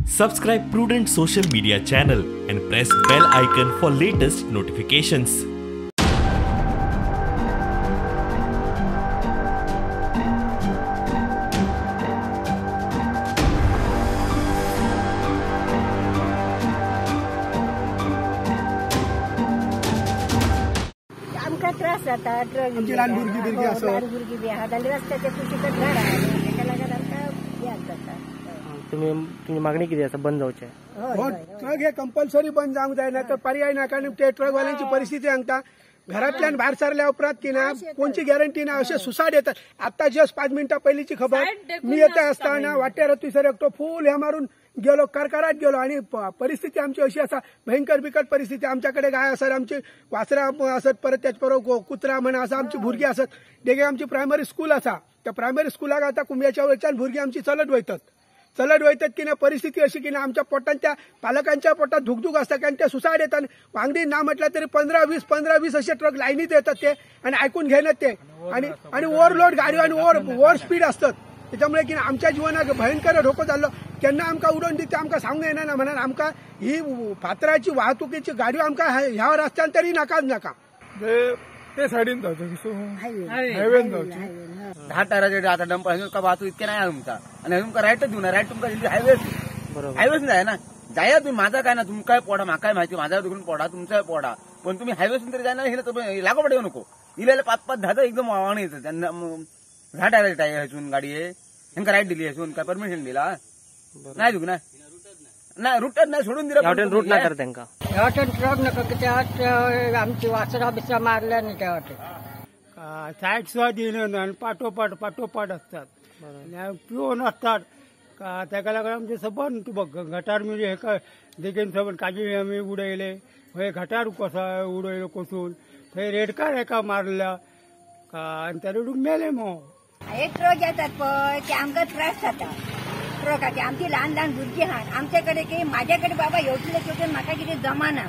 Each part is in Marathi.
Subscribe Prudent social media channel and press bell icon for latest notifications. आमका त्रास जाता ट्रक आमची लहान भुरगी असो लहान भुरगी बी आहा जाल्यार रस्त्याच्या कुशीकच झाड आहा तेका लागून आमकां याद जाता. तुम्ही मागणी किती आसा बंद जावचे? हो ट्रक हे कंपल्सरी बंद जावंक जाय ना तर पर्याय ना कारण ते ट्रकवाल्यांची परिस्थिती सांगता घरातल्यान भायर सरल्या उपरांत की ना कोणची गॅरंटी ना असे सुसाट येतात. आता जस्ट 5 मिनिटां पहिलीची खबर मी येता असताना वाटेर थंयसर एकटो फूल हे मारून गेलो करकरात गेलो आणि परिस्थिती आमची अशी असा भयंकर बिकट परिस्थिती. आमच्याकडे गाय असत आमची वासरा असत परत त्याच बरोबर कुत्रा म्हणा असं आमची भुरगी असत देगे आमची प्रायमरी स्कूल असा त्या प्रायमरी स्कुलाक आता कुंब्याच्या वयच्यान भुरगीं आमची चलत वयतात की ना परिस्थिती अशी की ना आमच्या पोटात त्या पालकांच्या पोटात धुकधुक असता कारण ते सुसाट येतात वांगडी ना म्हटलं तरी 15-20 असे ट्रक लाईनीत येतात ते आणि ऐकून घेण्यात ते आणि ओव्हरलोड गाडी आणि ओव्हर स्पीड असतात त्याच्यामुळे की आमच्या जीवनाक भयंकर धोको जाल्लो. केन्ना आमकां उडोवन दिता आमकां सांगूंक येना ना म्हणून आमकां ही फातराची वाहतुकीची गाडयो आमकां ह्या रस्त्यान तरी नाकाच नाका ते सायडीन जावचें हायवेन जावचें 10 टायराचे आता डंपर का वाहतूक इतके नाही तुमचा आणि तुमका राईटच देऊ ना राईट तुमका हायवेच जाय ना जाया तुम्ही माझा काय ना तुमकाय पोडा म्हाकाय माहिती माझा दुखून पोडा तुमचाय पोडा पण तुम्ही हायवेसून तरी जायना हे लागो पडे नको इलेले 5-5 10 एकदम वावण येतं त्यांना 10 टायराचे टायर ह्यासून गाडी आहे ह्यांका राईट दिली ह्यासून काय परमिशन दिला नाही दुख नाही रुटच नाही सोडून दिलं रूट नाही करत त्यांना ह्या वाटेन ट्रक नका त्यात आमची वासरा बिसरा मारल्या न्ही त्या वाटेन सायड सुद्धा दिले आणि पाठोपाठ असतात पिऊन असतात ताका लागून आमचे सबन तू बघ गटार म्हणजे हे देखील सबन काजी आम्ही उडयले हे गटार कसा उडयलो कोसून थंय रेडकार एका मारल्या आणि त्या रेडून मेले मग हे ट्रक येतात पळय ते आमकां त्रास जाता ट्रकाचे आमची लहान भुरगीं आहात आमच्याकडे की माझ्याकडे बाबा येवतले म्हाका कितें जमाना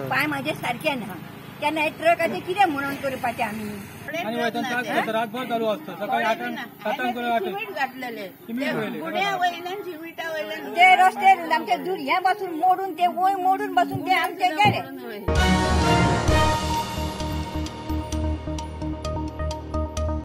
पाय माझे सारखे ना तेन्ना हे ट्रकाचे कितें म्हणून करपाचें आमी रातभर चालू असतं सकाळी 8 घातलेले ते रस्ते आमचे दूर हे बसून मोडून ते वय मोडून बसून ते आमचे गेले.